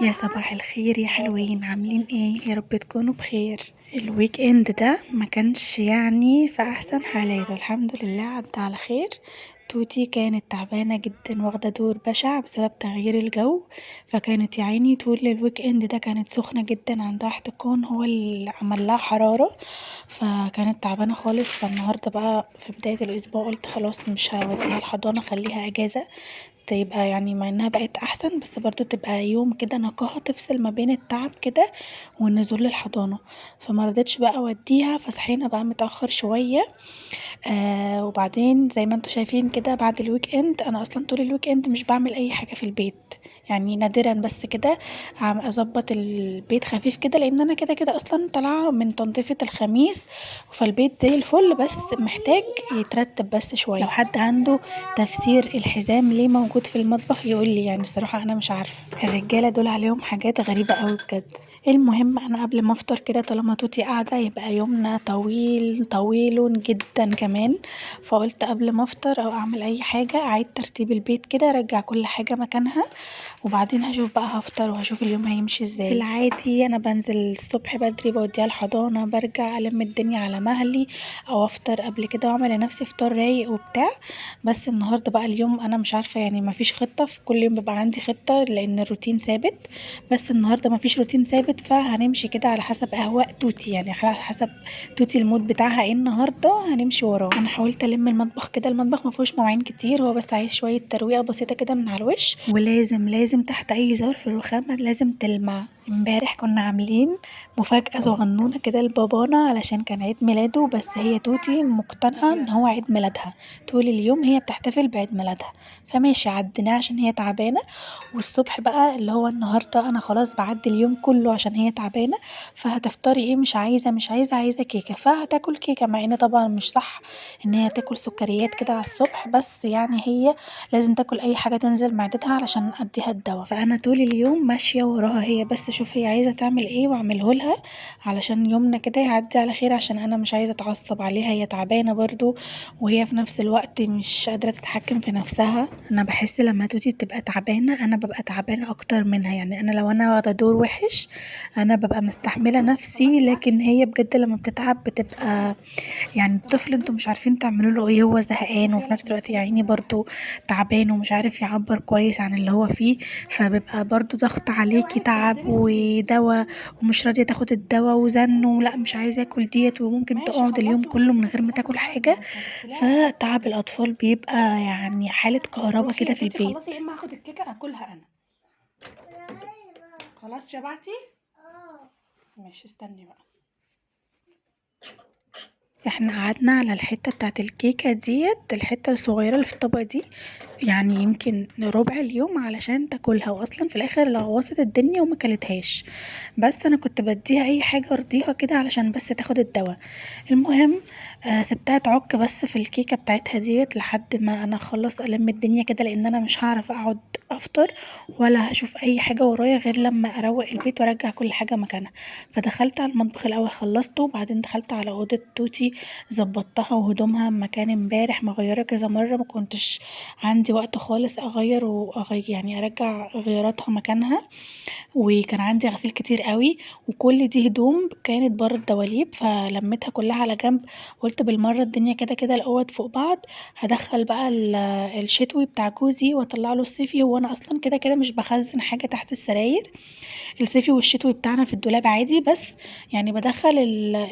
يا صباح الخير يا حلوين، عاملين ايه؟ يا رب تكونوا بخير. الويك اند ده ما كانش يعني في احسن حالاته، الحمد لله عدى على خير. توتي كانت تعبانة جدا، واخدة دور بشع بسبب تغيير الجو، فكانت يا عيني طول الويك اند ده كانت سخنة جدا، عندها احتقان هو اللي عمل لها حرارة، فكانت تعبانة خالص. فالنهاردة بقى في بداية الاسبوع قلت خلاص مش هوديها الحضانة، خليها اجازة، تبقى يعني مع انها بقت احسن بس برضو تبقى يوم كده نقاهة تفصل ما بين التعب كده والنزول للحضانة. فما رضيتش بقى اوديها، فصحينا بقى متأخر شوية. وبعدين زي ما انتوا شايفين كده بعد الويك اند، انا اصلا طول الويك اند مش بعمل اي حاجة في البيت، يعني نادرا بس كده عم اظبط البيت خفيف كده، لان انا كده كده اصلا طالعه من تنظيفة الخميس، فالبيت زي الفل بس محتاج يترتب بس شويه. لو حد عنده تفسير الحزام ليه موجود في المطبخ يقول لي، يعني الصراحه انا مش عارفه، الرجاله دول عليهم حاجات غريبه قوي بجد. المهم انا قبل ما افطر كده، طالما توتي قاعده يبقى يومنا طويل طويل جدا كمان، فقلت قبل ما افطر او اعمل اي حاجه اعيد ترتيب البيت كده، ارجع كل حاجه مكانها، وبعدين هشوف بقى هفطر وهشوف اليوم هيمشي ازاي. في العادي انا بنزل الصبح بدري بوديها الحضانه، برجع الم الدنيا على مهلي او افطر قبل كده واعمل لنفسي فطار رايق وبتاع. بس النهارده بقى اليوم انا مش عارفه، يعني مفيش خطه، في كل يوم بيبقى عندي خطه لان الروتين ثابت، بس النهارده مفيش روتين ثابت، فهنمشي كده على حسب اهواء توتي، يعني على حسب توتي المود بتاعها ايه النهارده هنمشي وراه. انا حاولت الم المطبخ كده، المطبخ مفيهوش مواعين كتير، هو بس عايز شويه ترويقه بسيطه كده من على الوش، ولازم تحت اي ظرف الرخامه لازم تلمع. امبارح كنا عاملين مفاجأة صغنونة كده لبابانا علشان كان عيد ميلاده، بس هي توتي مقتنعة ان هو عيد ميلادها، طول اليوم هي بتحتفل بعيد ميلادها، فماشي عديناه عشان هي تعبانة. والصبح بقى اللي هو النهارده انا خلاص بعدي اليوم كله عشان هي تعبانة، فهتفطري ايه؟ مش عايزة كيكة، فهتاكل كيكة، مع ان طبعا مش صح ان هي تاكل سكريات كده على الصبح، بس يعني هي لازم تاكل اي حاجة تنزل معدتها علشان اديها الدواء. فانا طول اليوم ماشية وراها هي، بس اشوف هي عايزة تعمل ايه واعمله لها علشان يومنا كده يعدي على خير، عشان انا مش عايزة اتعصب عليها، هي تعبانة برضو وهي في نفس الوقت مش قادرة تتحكم في نفسها. انا بحس لما توتي تبقى تعبانة انا ببقى تعبانة اكتر منها، يعني انا لو انا واخدة دور وحش انا ببقى مستحملة نفسي، لكن هي بجد لما بتتعب بتبقى يعني الطفل انتوا مش عارفين تعملوا له ايه، هو زهقان وفي نفس الوقت يا عيني برضو تعبان ومش عارف يعبر كويس عن اللي هو فيه، فبيبقى برضو ضغط عليكي، تعب ودواء ومش راضية تاخد الدواء وزن ولا مش عايزة اكل ديت، وممكن تقعد اليوم كله من غير ما تاكل حاجة. فتعب الاطفال بيبقى يعني حالة كهربا كده في البيت. خلاص يا اما هاخد الكيكه اكلها انا. خلاص شبعتي؟ ماشي استني بقى. احنا قعدنا على الحتة بتاعت الكيكة ديت، الحتة الصغيرة اللي في الطبق دي، يعني يمكن ربع اليوم علشان تاكلها، واصلا في الاخر لغوصت الدنيا وما كلتهاش، بس انا كنت بديها اي حاجة ارضيها كده علشان بس تاخد الدواء. المهم سبتها تعك بس في الكيكة بتاعتها ديت لحد ما انا اخلص الم الدنيا كده، لان انا مش هعرف اقعد افطر ولا هشوف اي حاجة ورايا غير لما اروق البيت وارجع كل حاجة مكانها. فدخلت على المطبخ الاول خلصته، وبعدين دخلت على اوضة توتي ظبطتها وهدومها مكان امبارح مغيرة كذا مرة، ما كنتش عندي وقت خالص اغير واغير يعني ارجع غياراتها مكانها، وكان عندي غسيل كتير قوي، وكل دي هدوم كانت بره الدواليب، فلميتها كلها على جنب. قلت بالمره الدنيا كده كده الاوض فوق بعض، هدخل بقى الشتوي بتاع جوزي واطلع له الصيفي، هو انا اصلا كده كده مش بخزن حاجه تحت السراير، الصيفي والشتوي بتاعنا في الدولاب عادي، بس يعني بدخل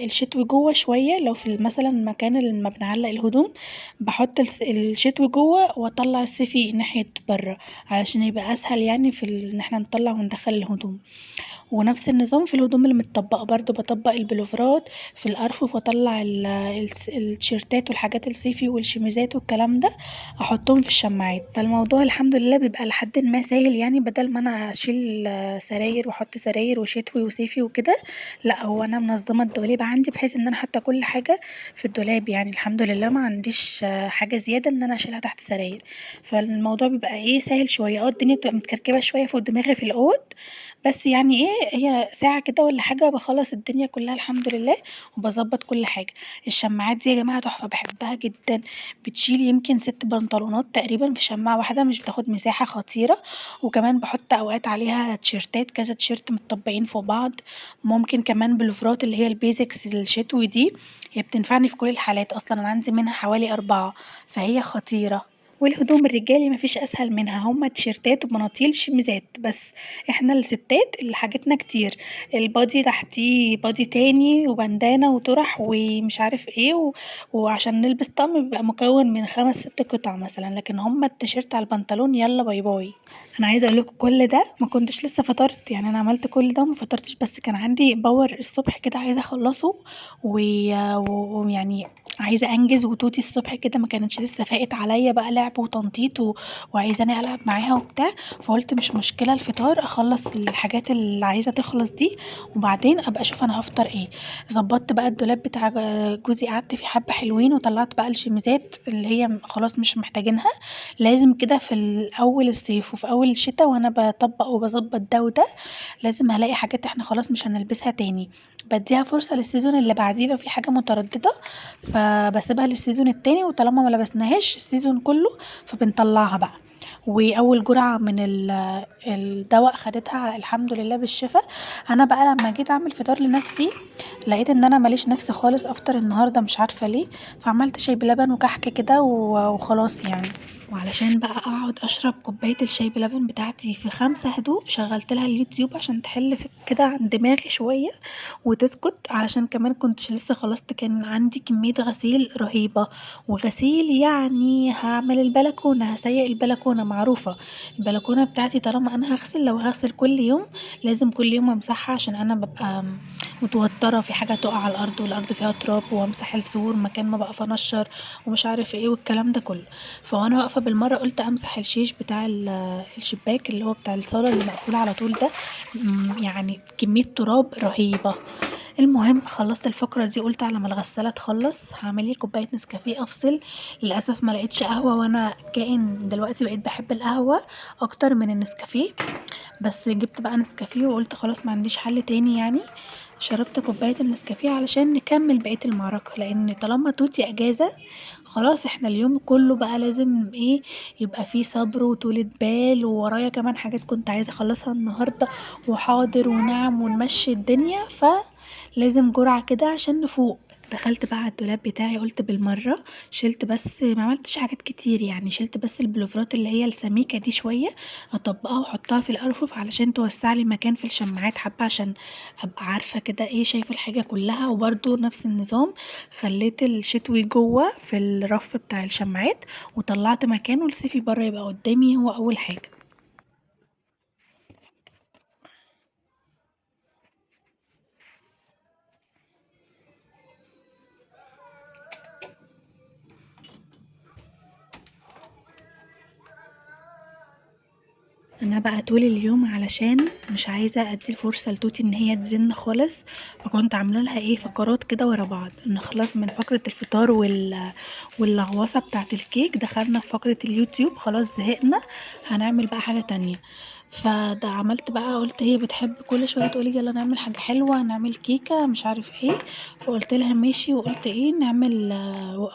الشتوي جوه شويه، لو في مثلا مكان اللي ما بنعلق الهدوم بحط الشتوي جوه واطلع الصيفي ناحيه بره، علشان يبقى اسهل يعني في ان احنا نطلع وندخل الهدوم. ونفس النظام في الهدوم اللي متطبقة برضو، بطبق البلوفرات في الأرفف واطلع التيشيرتات والحاجات الصيفي والشميزات والكلام ده احطهم في الشماعات. فالموضوع الحمد لله بيبقى لحد ما سهل، يعني بدل ما انا اشيل سراير واحط سراير وشتوي وصيفي وكده، لا هو انا منظمة الدولاب عندي بحيث ان انا حاطة كل حاجة في الدولاب، يعني الحمد لله ما عنديش حاجة زيادة ان انا اشيلها تحت سراير، فالموضوع بيبقى ايه سهل شوية. الدنيا بتبقى متكركبة شوية فوق دماغي في الاوض، بس يعني ايه، هي ساعة كده ولا حاجة بخلص الدنيا كلها الحمد لله، وبظبط كل حاجة. الشماعات دي يا جماعة تحفة، بحبها جدا. بتشيل يمكن 6 بنطلونات تقريبا في شماعة واحدة، مش بتاخد مساحة خطيرة. وكمان بحط اوقات عليها تيشيرتات، كذا تيشيرت متطبقين فوق بعض. ممكن كمان بلوفرات اللي هي البيزكس الشتوي دي، هي بتنفعني في كل الحالات، اصلا انا عندي منها حوالي 4، فهي خطيرة. والهدوم الرجالي مفيش اسهل منها، هما تيشيرتات وبناطيل شميزات بس. احنا الستات اللي حاجتنا كتير، البادي تحتيه بادي تاني وبندانة وطرح ومش عارف ايه وعشان نلبس طقم بيبقى مكون من 5 6 قطع مثلا، لكن هما التيشيرت على البنطلون يلا باي باي. انا عايزه اقول لكم كل ده ما كنتش لسه فطرت، يعني انا عملت كل ده وما فطرتش، بس كان عندي باور الصبح كده عايزه اخلصه ويعني عايزه انجز. وتوتي الصبح كده ما كانتش لسه فاقت عليا بقى لعب وتنطيط وعايزاني العب معاها وبتاع. فقلت مش مشكله الفطار، اخلص الحاجات اللي عايزه تخلص دي وبعدين ابقى اشوف انا هفطر ايه. ظبطت بقى الدولاب بتاع جوزي، قعدت فيه حبه حلوين وطلعت بقى الشميزات اللي هي خلاص مش محتاجينها. لازم كده في اول الصيف وفي اول الشتا وانا بطبق وبظبط ده وده، لازم هلاقي حاجات احنا خلاص مش هنلبسها تاني، بديها فرصة للسيزون اللي بعديه لو في حاجة مترددة، فبسيبها للسيزون التاني، وطالما ما لبسناهاش السيزون كله فبنطلعها بقى. واول جرعة من الدواء خدتها الحمد لله بالشفا. انا بقى لما جيت اعمل فطار لنفسي لقيت ان انا ماليش نفس خالص افطر النهارده، مش عارفه ليه. فعملت شاي بلبن وكحك كده وخلاص يعني. وعلشان بقى اقعد اشرب كوبايه الشاي بلبن بتاعتي في 5 هدوء، شغلت لها اليوتيوب عشان تحل كده عن دماغي شويه وتسكت. علشان كمان كنتش لسه خلصت، كان عندي كميه غسيل رهيبه. وغسيل يعني هعمل البلكونه، هسيق البلكونه معروفه. البلكونه بتاعتي طالما انا هغسل، لو هغسل كل يوم لازم كل يوم امسحها، عشان انا ببقى متوتره في حاجه تقع على الارض والارض فيها تراب، وامسح السور مكان ما بقف انشر ومش عارف ايه والكلام ده كله. فوانا واقفه بالمره قلت امسح الشيش بتاع الشباك اللي هو بتاع الصاله اللي مقفول على طول ده. يعني كميه تراب رهيبه. المهم خلصت الفقره دي، قلت على ما الغساله تخلص هعمل لي كوبايه نسكافيه افصل. للاسف ما لقيتش قهوه، وانا كائن دلوقتي بقيت بحب القهوه اكتر من النسكافيه. بس جبت بقى نسكافيه وقلت خلاص ما عنديش حل تاني يعني. شربت كوباية النسكافيه علشان نكمل بقية المعركة، لأن طالما توتي أجازة خلاص احنا اليوم كله بقى لازم ايه، يبقى فيه صبر وطولة بال. وورايا كمان حاجات كنت عايزة اخلصها النهاردة، وحاضر ونعم ونمشي الدنيا، فلازم جرعة كده عشان نفوق. دخلت بقى على الدولاب بتاعي، قلت بالمرة شلت، بس ما عملتش حاجات كتير يعني، شلت بس البلوفرات اللي هي السميكة دي شوية اطبقها واحطها في الارفف علشان توسع لي مكان في الشماعات حبة، عشان ابقى عارفة كده ايه شايفة الحاجة كلها. وبرده نفس النظام، خليت الشتوي جوه في الرف بتاع الشماعات، وطلعت مكانه الصيفي بره يبقى قدامي هو اول حاجة. انا بقى طول اليوم علشان مش عايزه ادي الفرصه لتوتي ان هي تزن خالص، فكنت عامله لها ايه فقرات كده ورا بعض، نخلص من فقره الفطار واللغوصه بتاعه الكيك، دخلنا في فقره اليوتيوب خلاص زهقنا، هنعمل بقى حاجه تانية. فده عملت بقى، قلت هي بتحب كل شويه تقولي يلا نعمل حاجه حلوه، نعمل كيكه مش عارف ايه. فقلت لها ماشي، وقلت ايه نعمل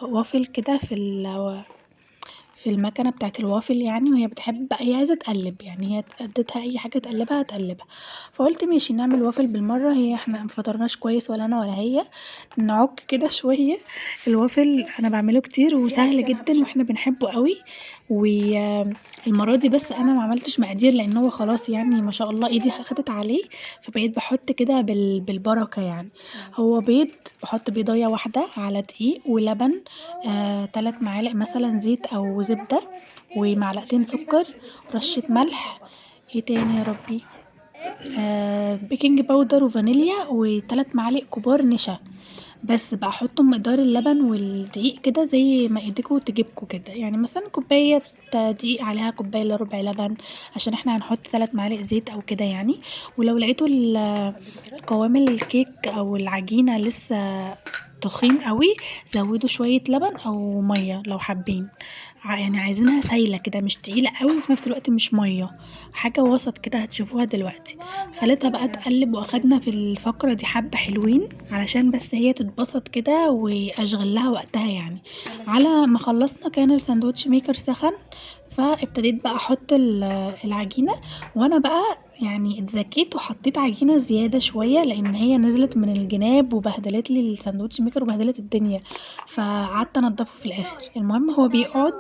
وافل كده في المكنة بتاعة الوافل يعني. وهي بتحب بقى، هي عايزة تقلب يعني، هي اديتها اي حاجة تقلبها هتقلبها. فقلت ماشي نعمل وافل بالمرة، هي احنا مفطرناش كويس ولا انا ولا هي، نعك كده شوية. الوافل انا بعمله كتير وسهل جدا واحنا بنحبه قوي. والمرة دي بس انا ما عملتش مقادير، لان هو خلاص يعني ما شاء الله ايدي خدت عليه، فبقيت بحط كده بالبركة يعني. هو بيض، بحط بيضاية واحدة على دقيق ولبن، 3 معالق مثلا زيت او زبدة، ومعلقتين سكر، رشة ملح، ايه تاني يا ربي، بيكنج باودر وفانيليا، و3 معالق كبار نشا. بس بقى احط مقدار اللبن والدقيق كده زي ما ايديكوا تجيبكوا كده، يعني مثلا كوباية دقيق عليها كوباية الا ربع لبن، عشان احنا هنحط 3 معالق زيت او كده يعني. ولو لقيتوا قوام الكيك او العجينة لسه تخين قوي زودوا شوية لبن او مية لو حابين، يعني عايزينها سايلة كده مش تقيلة قوي وفي نفس الوقت مش مية، حاجة وسط كده هتشوفوها دلوقتي. خليتها بقى تقلب واخدنا في الفقرة دي حبة حلوين علشان بس هي تتبسط كده واشغل لها وقتها يعني. على ما خلصنا كان الساندوتش ميكر سخن، فابتديت بقى احط العجينة. وانا بقى يعني اتذكيت وحطيت عجينة زيادة شوية لان هي نزلت من الجناب وبهدلت لي الساندوتش ميكر وبهدلت الدنيا، فقعدت انضفه في الاخر. المهم هو بيقعد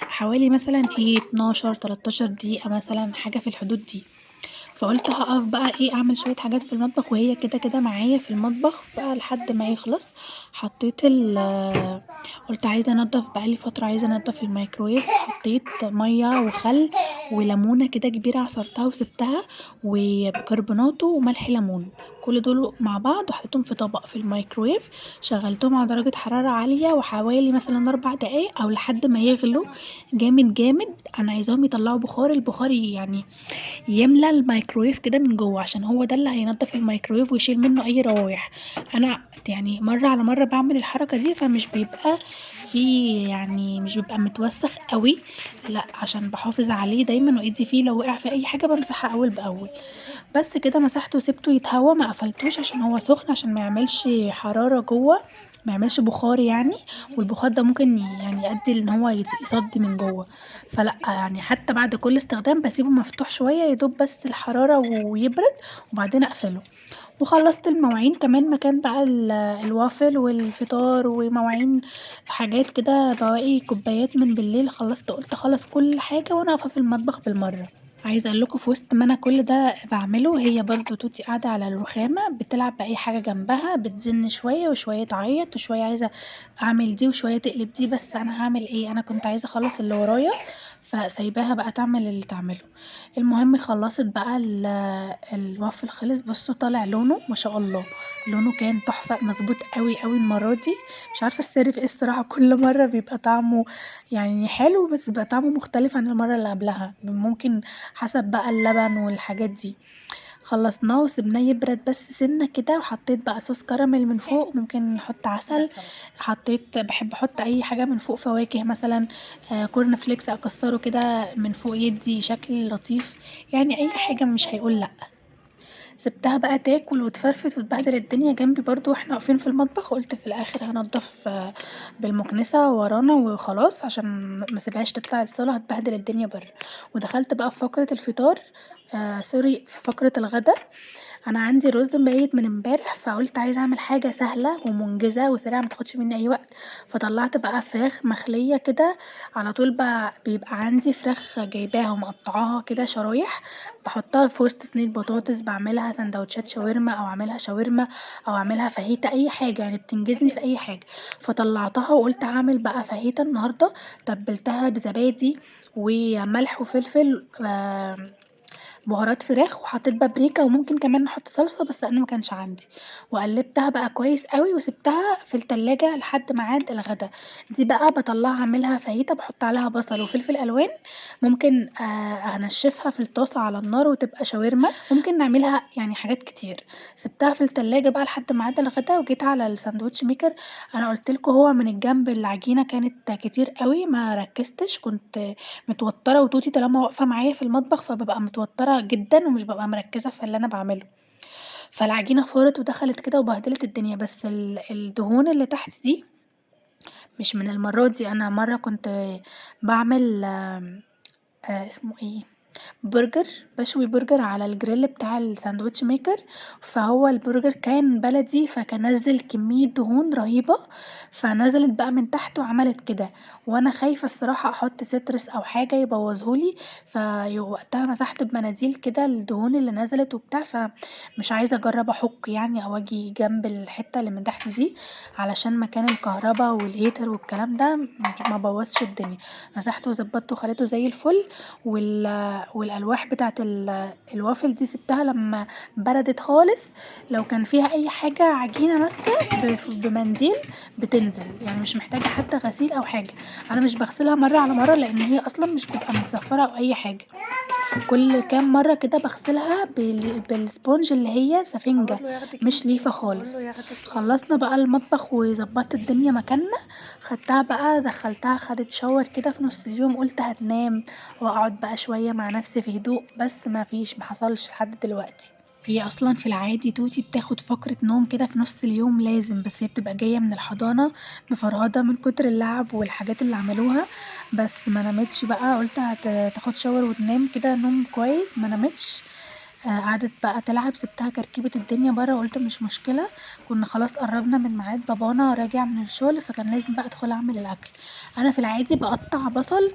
حوالي مثلا 12 13 دقيقة مثلا، حاجة في الحدود دي. فقلت هقف بقى اعمل شوية حاجات في المطبخ وهي كده كده معايا في المطبخ بقى لحد ما يخلص. حطيت قلت عايزة انضف بقالي فترة، عايزة انضف الميكرويف. حطيت مية وخل وليمونة كده كبيرة عصرتها وسبتها، وبيكربوناتو وملح ليمون، كل دول مع بعض وحطيتهم في طبق في الميكرويف. شغلتهم على درجة حرارة عالية وحوالي مثلا 4 دقايق او لحد ما يغلوا جامد جامد. انا عايزاهم يطلعوا بخار، البخار يعني يملى الميكرويف كده من جوه، عشان هو ده اللي هينضف الميكرويف ويشيل منه اي روايح. انا يعني مره على مره بعمل الحركه دي فمش بيبقى في يعني مش بيبقى متوسخ قوي، لا عشان بحافظ عليه دايما وايدي فيه لو وقع في اي حاجه بمسحها اول باول. بس كده مسحته وسبته يتهوى، ما قفلتوش عشان هو سخن عشان ما يعملش حراره جوه، ما يعملش بخار يعني. والبخار ده ممكن يعني يؤدي ان هو يصدي من جوه. فلا يعني حتى بعد كل استخدام بسيبه مفتوح شويه يدوب بس الحراره ويبرد وبعدين اقفله. وخلصت المواعين كمان مكان بقى الوافل والفطار ومواعين حاجات كده، بواقي كوبايات من بالليل. خلصت قلت خلص كل حاجه وانا واقفه في المطبخ بالمره. عايزه اقول لكم في وسط ما انا كل ده بعمله، هي برضو توتي قاعده على الرخامه بتلعب باي حاجه جنبها، بتزن شويه وشويه تعيط وشويه عايزه اعمل دي وشويه تقلب دي. بس انا هعمل ايه، انا كنت عايزه اخلص اللي ورايا فسايباها بقى تعمل اللي تعمله. المهم خلصت بقى الوافل خلص. بصوا طالع لونه ما شاء الله، لونه كان تحفه مظبوط قوي قوي المره دي. مش عارفه السر في ايه الصراحه، كل مره بيبقى طعمه يعني حلو بس بيبقى طعمه مختلف عن المره اللي قبلها، ممكن حسب بقى اللبن والحاجات دي. خلصناه وسبناه يبرد بس سنة كده، وحطيت بقى صوص كراميل من فوق، ممكن نحط عسل. حطيت بحب احط اي حاجة من فوق، فواكه مثلا، كورن فليكس اكسره كده من فوق يدي شكل لطيف، يعني اي حاجة مش هيقول لا. سبتها بقى تاكل وتفرفت وتبهدل الدنيا جنبي برضو واحنا واقفين في المطبخ. قلت في الاخر هنضف بالمكنسة ورانا وخلاص عشان ما سيبهاش تطلع الصالة هتبهدل الدنيا بره. ودخلت بقى في فقرة الفطار، سوري في فقرة الغدا. انا عندي رز بايت من امبارح فقلت عايزه اعمل حاجه سهله ومنجزه وسريعه ما تاخدش مني اي وقت. فطلعت بقى فراخ مخليه كده على طول، بقى بيبقى عندي فراخ جايباها ومقطعاها كده شرايح، بحطها في وسط صينيه بطاطس، بعملها سندوتشات شاورما او اعملها شاورما او اعملها فاهيتا، اي حاجه يعني بتنجزني في اي حاجه. فطلعتها وقلت هعمل بقى فاهيتا النهارده. تبلتها بزبادي وملح وفلفل، بهارات فراخ، وحطيت بابريكا وممكن كمان نحط صلصة بس انا ما كانش عندي. وقلبتها بقى كويس قوي وسبتها في التلاجة لحد ميعاد الغدا. دي بقى بطلعها اعملها فاهيتا، بحط عليها بصل وفلفل الوان، ممكن انشفها في الطاسة على النار وتبقى شاورما، ممكن نعملها يعني حاجات كتير. سبتها في التلاجة بقى لحد ميعاد الغدا وجيت على الساندوتش ميكر. انا قلتلكوا هو من الجنب العجينة كانت كتير قوي ما ركزتش، كنت متوترة وتوتي طالما واقفة معايا في المطبخ فببقى متوترة جدا ومش ببقى مركزة في اللي انا بعمله. فالعجينة فارت ودخلت كده وبهدلت الدنيا. بس الدهون اللي تحت دي مش من المرة دي، انا مرة كنت بعمل اسمه ايه، برجر، بشوي برجر على الجريل بتاع الساندوتش ميكر. فهو البرجر كان بلدي فكان نزل كمية دهون رهيبة، فنزلت بقى من تحت وعملت كده. وانا خايفة الصراحة احط سترس او حاجة يبوظهولي، فوقتها مسحت بمناديل كده الدهون اللي نزلت وبتاع. فمش عايزة اجرب احك يعني او اجي جنب الحتة اللي من تحت دي علشان مكان الكهرباء والهيتر والكلام ده ما بوظش الدنيا. مسحته وظبطته وخليته زي الفل. والالواح بتاعه الوافل دي سبتها لما بردت خالص، لو كان فيها اي حاجه عجينه ماسكه بمنديل بتنزل، يعني مش محتاجه حتى غسيل او حاجه. انا مش بغسلها مره على مره لان هي اصلا مش بتبقى متزفره او اي حاجه. كل كام مره كده بغسلها بالسبونج اللي هي سفنجه اقول له ياخدك مش انت، ليفه اقول خالص. له ياخدك خلصنا بقى المطبخ وظبطت الدنيا مكاننا، خدتها بقى دخلتها خدت شاور كده في نص اليوم، قلت هتنام واقعد بقى شويه مع نفسي في هدوء، بس ما فيش، ما حصلش لحد دلوقتي. هي اصلا في العادي توتي بتاخد فقرة نوم كده في نص اليوم لازم، بس هي بتبقى جاية من الحضانة مفرهدة من كتر اللعب والحاجات اللي عملوها، بس ما نامتش بقى، قلت تاخد شاور وتنام كده نوم كويس، ما نامتش. قعدت بقى تلعب، سبتها كركبت الدنيا بره وقلت مش مشكلة، كنا خلاص قربنا من ميعاد بابانا راجع من الشغل، فكان لازم بقى ادخل اعمل الاكل. انا في العادي بقطع بصل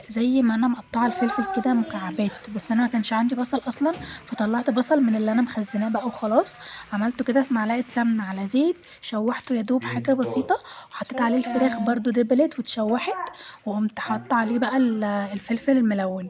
زي ما انا مقطعه الفلفل كده مكعبات، بس انا ما كانش عندي بصل اصلا، فطلعت بصل من اللي انا مخزناه بقى وخلاص، عملته كده في معلقه سمنه على زيت، شوحته يا دوب حاجه بسيطه، وحطيت عليه الفراخ برضو دبلت واتشوحت، وقمت حاطه عليه بقى الفلفل الملون،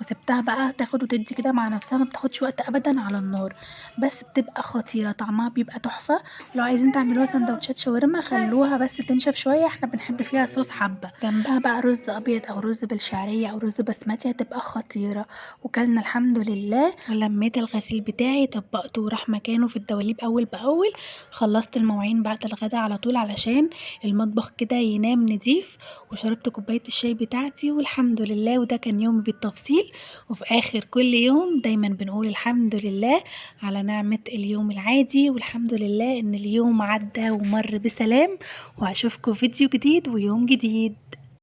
وسبتها بقى تاخد وتدي كده مع نفسها، ما بتاخدش وقت ابدا على النار، بس بتبقى خطيره، طعمها بيبقى تحفه. لو عايزين تعملوها سندوتشات شاورما خلوها بس تنشف شويه، احنا بنحب فيها صوص حبه، جنبها بقى رز ابيض او رز بالشعريه او رز بسمتي، هتبقى خطيره. وكلنا الحمد لله، ولميت الغسيل بتاعي طبقته وراح مكانه في الدواليب اول باول، خلصت المواعين بعد الغدا على طول علشان المطبخ كده ينام نضيف، وشربت كوبايه الشاي بتاعتي والحمد لله، وده كان يومي بالتفصيل. وفي آخر كل يوم دايما بنقول الحمد لله على نعمة اليوم العادي، والحمد لله إن اليوم عدى ومر بسلام، وهشوفكم فيديو جديد ويوم جديد.